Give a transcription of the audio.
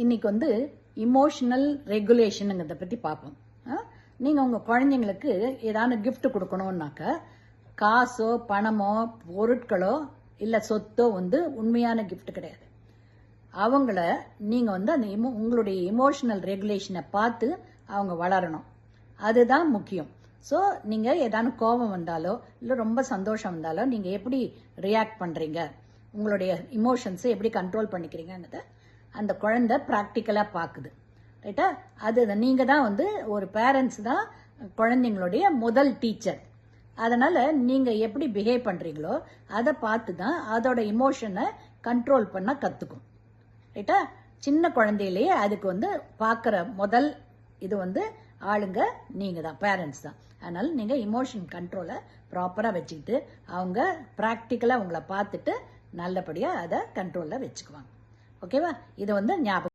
இன்னைக்கு வந்து இமோஷனல் ரெகுலேஷனுங்கிறத பற்றி பார்ப்போம். நீங்கள் உங்கள் குழந்தைங்களுக்கு ஏதாவது கிஃப்ட் கொடுக்கணும்னாக்க காசோ பணமோ பொருட்களோ இல்லை சொத்தோ வந்து உண்மையான கிஃப்ட் கிடையாது. அவங்கள நீங்கள் வந்து அந்த உங்களுடைய இமோஷனல் ரெகுலேஷனை பார்த்து அவங்க வளரணும். அதுதான் முக்கியம். ஸோ நீங்கள் ஏதாவது கோபம் வந்தாலோ இல்லை ரொம்ப சந்தோஷம் வந்தாலோ நீங்கள் எப்படி ரியாக்ட் பண்ணுறீங்க, உங்களுடைய இமோஷன்ஸை எப்படி கண்ட்ரோல் பண்ணிக்கிறீங்கன்றத அந்த குழந்தை ப்ராக்டிக்கலாக பார்க்குது. ரைட்டா? அது நீங்கள் தான் வந்து ஒரு பேரண்ட்ஸ் தான் குழந்தைங்களுடைய முதல் டீச்சர். அதனால் நீங்கள் எப்படி பிஹேவ் பண்ணுறீங்களோ அதை பார்த்து தான் அதோட இமோஷனை கண்ட்ரோல் பண்ண கற்றுக்கும். ரைட்டா? சின்ன குழந்தையிலேயே அதுக்கு வந்து பார்க்குற முதல் இது வந்து ஆளுங்க நீங்கள் தான், பேரண்ட்ஸ் தான். அதனால் நீங்கள் இமோஷன் கண்ட்ரோலை ப்ராப்பராக வச்சுக்கிட்டு அவங்க ப்ராக்டிக்கலாக உங்களை பார்த்துட்டு நல்லபடியாக அதை கண்ட்ரோலில் வச்சுக்குவாங்க. ஓகேவா? இது வந்து ஞாபகம்.